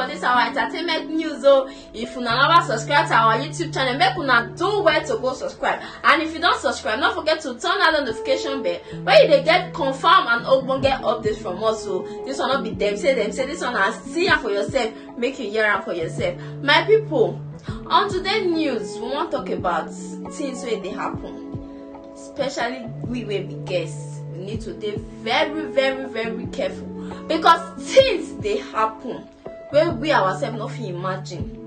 for this our entertainment news. So if you never subscribe to our YouTube channel, make una do where to go subscribe. And if you don't subscribe, don't forget to turn on the notification bell where you get confirm and get updates from us. So this one not be them say this one, and see it for yourself, make you hear it for yourself. My people, on today's news, we want to talk about things where they happen, especially we will be guests. We need to be very careful, because things they happen where we ourselves not fit imagine.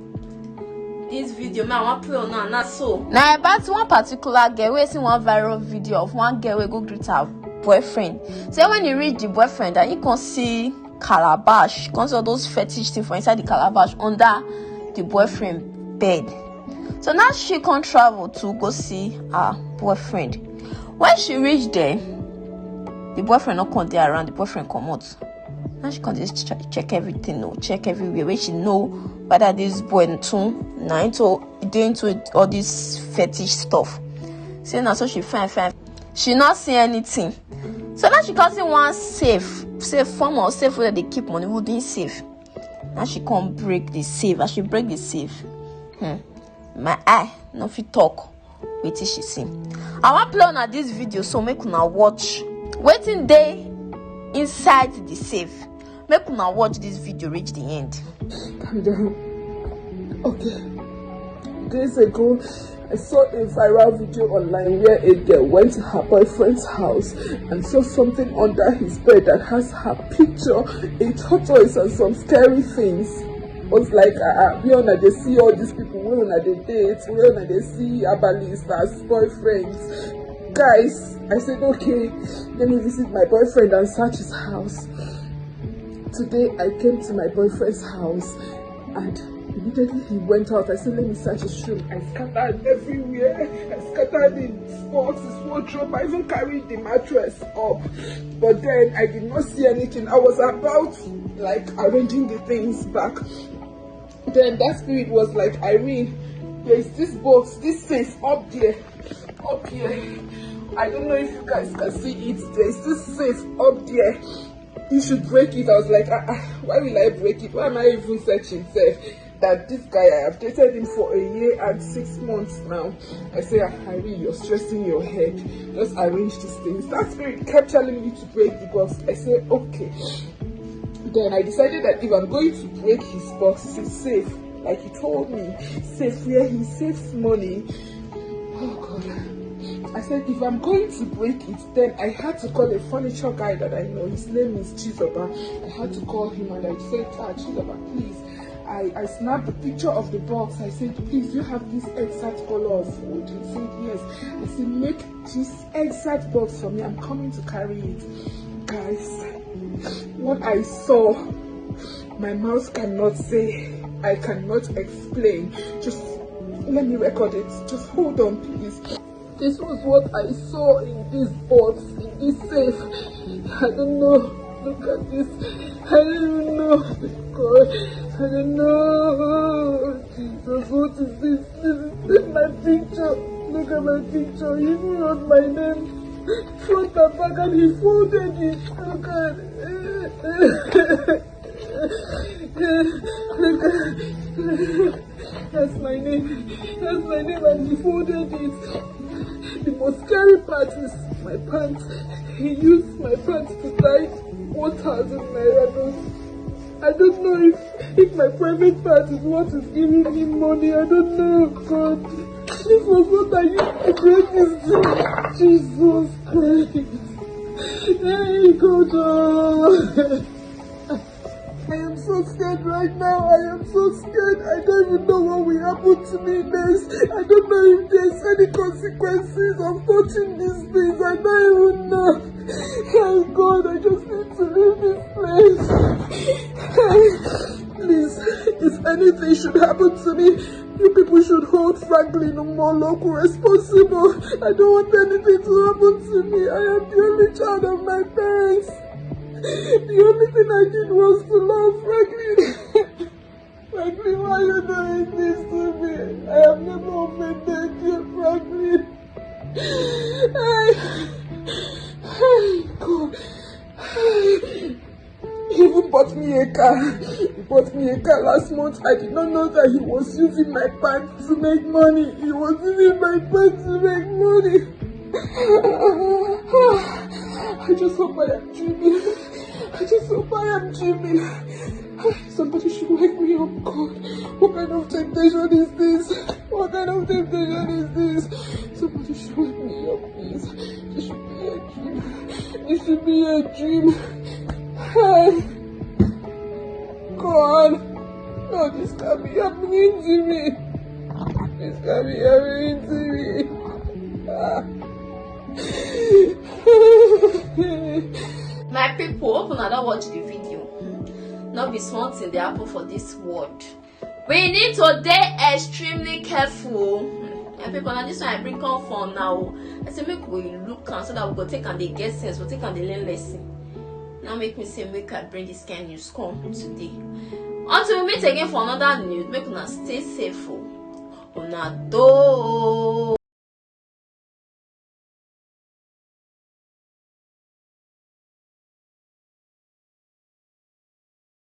This video, man, I want to play on now, not so. Now about one particular girl, we see one viral video of one girl we go greet her boyfriend. So when you reach the boyfriend, and you can see calabash, can see all those fetish things for inside the calabash under the boyfriend bed. So now she can travel to go see her boyfriend. When she reached there, the boyfriend not come there around. The boyfriend come out. Now she can just check everything, check everywhere where she know whether this boy too now into all this fetish stuff. So now so she find she not see anything. So now she can see one safe form of safe where they keep money holding safe. Now she can't break the safe. As she break the safe, my eye no fit talk. Wait till she see. I want play on this video so make una watch waiting day inside the safe. Make una watch this video reach the end. Calm down. Okay. Days ago, I saw a viral video online where a girl went to her boyfriend's house and saw something under his bed that has her picture, a tortoise, and some scary things. I was like, we on they see all these people, we on they date, we on they see Abalis as boyfriends. Guys, I said, okay, let me visit my boyfriend and search his house. Today, I came to my boyfriend's house and immediately he went out. I said, let me search his room. I scattered everywhere. I scattered his box, his wardrobe. I even carried the mattress up. But then I did not see anything. I was about like arranging the things back. Then that spirit was like, Irene, there is this box, this safe up there. Up here. I don't know if you guys can see it. There is this safe up there. You should break it. I was like, why will I break it? Why am I even searching safe? That this guy, I have dated him for 1 year and 6 months now. I say, Harry, you're stressing your head. Just arrange these things. That spirit kept telling me to break the box. I said, okay. Then I decided that if I'm going to break his box, it's safe. Like he told me, safe where he saves money. Oh God. I said, if I'm going to break it, then I had to call a furniture guy that I know. His name is Chizoba. I had to call him and I said, Chizoba, please. I snapped the picture of the box. I said, please, you have this exact color of wood? He said, yes. I said, make this exact box for me. I'm coming to carry it. Guys, what I saw, my mouth cannot say. I cannot explain. Just let me record it. Just hold on, please. This was what I saw in this box, in this safe. I don't know. Look at this. I don't know. God, I don't know. Jesus, what is this? This is my picture. Look at my picture. He even wrote my name front and back and he folded it. Look at it. Look at it. That's my name. That's my name and he folded it. The most scary part is my pants. He used my pants to buy 1,000 naira. I don't know if my private part is what is giving me money. I don't know. God, this was what I used to break this thing. Jesus Christ. Hey, God. I am so scared right now. I am so scared. I don't even know what will happen to me next. I don't know if there's any consequences of touching these things. I don't even know. Oh God, I just need to leave this place. Please, if anything should happen to me, you people should hold Franklin Omoloko responsible. I don't want anything to happen to me. I am the only child of my parents. The only thing I did was to love Franklin. Franklin, why are you doing this to me? I have never offended you, Franklin. God. He even bought me a car. bought me a car last month. I did not know that he was using my bank to make money. He was using my bank to make money. I just hope I am dreaming. I just hope I am dreaming. Somebody should wake me up, God. What kind of temptation is this? What kind of temptation is this? Somebody should wake me up, please. This should be a dream. This should be a dream. Hey. God. No, this can't be happening to me. This can't be happening to me. My people, hope una don watch the video. Not be small thing dey happen for this world. We need to dey extremely careful. And people, now this one I bring come for now. I say make we look am so that we go take and dey get sense, we take and dey learn lesson. Now make me say make I bring this kind news come today. Until we meet again for another news, make una stay safe. Una do.